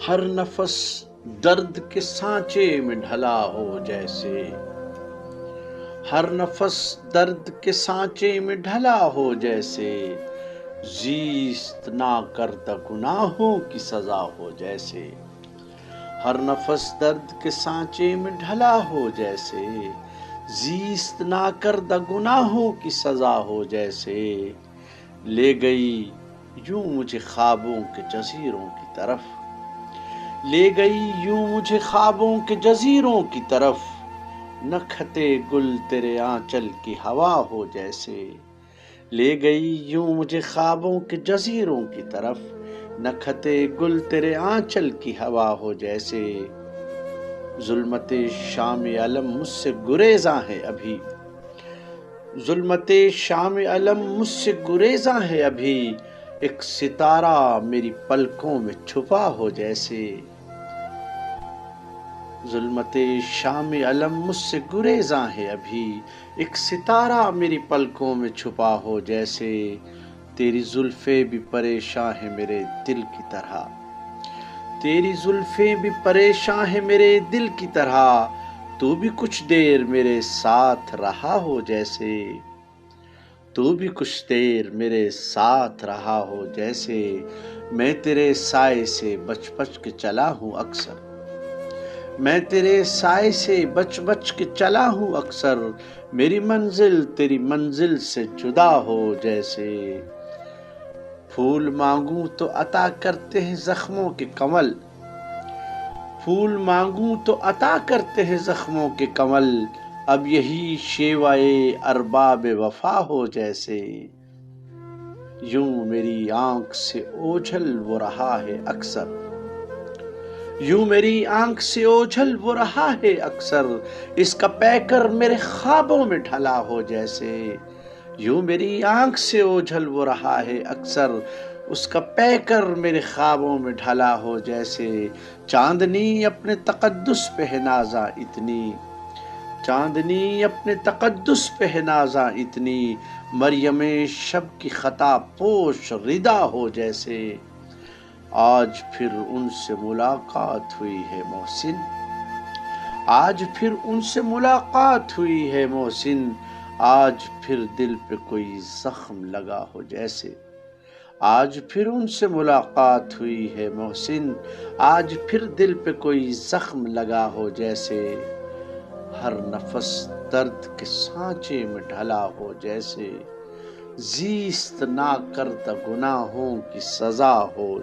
ہر نفس درد کے سانچے میں ڈھلا ہو جیسے، ہر نفس درد کے سانچے میں ڈھلا ہو جیسے، زیست نہ کردہ گناہوں کی سزا ہو جیسے، ہر نفس درد کے سانچے میں ڈھلا ہو جیسے، زیست نہ کردہ گناہوں کی سزا ہو جیسے، لے گئی یوں مجھے خوابوں کے جزیروں کی طرف، لے گئی یوں مجھے خوابوں کے جزیروں کی طرف، نہ کھتے گل تیرے آنچل کی ہوا ہو جیسے، لے گئی یوں مجھے خوابوں کے جزیروں کی طرف، نہ کھتے گل تیرے آنچل کی ہوا ہو جیسے، ظلمت شام علم مجھ سے گریزاں ہے ابھی، ظلمت شام علم مجھ سے گریزاں ہے ابھی، ایک ستارہ میری پلکوں میں چھپا ہو جیسے، ظلمت شام علم مجھ سے گریزاں ہے ابھی، ایک ستارہ میری پلکوں میں چھپا ہو جیسے، تیری زلفیں بھی پریشاں ہیں میرے دل کی طرح، تیری زلفیں بھی پریشاں ہیں میرے دل کی طرح، تو بھی کچھ دیر میرے ساتھ رہا ہو جیسے، تو بھی کچھ دیر میرے ساتھ رہا ہو جیسے، میں تیرے سائے سے بچ بچ کے چلا ہوں اکثر، میں تیرے سائے سے بچ بچ کے چلا ہوں اکثر، میری منزل تیری منزل سے جدا ہو جیسے، پھول مانگوں تو عطا کرتے ہیں زخموں کے کمل، پھول مانگوں تو عطا کرتے ہیں زخموں کے کمل، اب یہی شیوائے ارباب وفا ہو جیسے، یوں میری آنکھ سے اوجھل وہ رہا ہے اکثر، یوں میری آنکھ سے اوجھل وہ رہا ہے اکثر، اس کا پیکر میرے خوابوں میں ڈھلا ہو جیسے، یوں میری آنکھ سے اوجھل وہ رہا ہے اکثر، اس کا پیکر میرے خوابوں میں ڈھلا ہو جیسے، چاندنی اپنے تقدس پہ ہے نازاں اتنی، چاندنی اپنے تقدس پہ ہے نازاں اتنی، مریم شب کی خطا پوش ردا ہو جیسے، آج پھر ان سے ملاقات ہوئی ہے محسن، آج پھر ان سے ملاقات ہوئی ہے محسن، آج پھر دل پہ کوئی زخم لگا ہو جیسے، آج پھر ان سے ملاقات ہوئی ہے محسن، آج پھر دل پہ کوئی زخم لگا ہو جیسے، ہر نفس درد کے سانچے میں ڈھلا ہو جیسے، زیست نہ کردہ گناہوں کی سزا ہو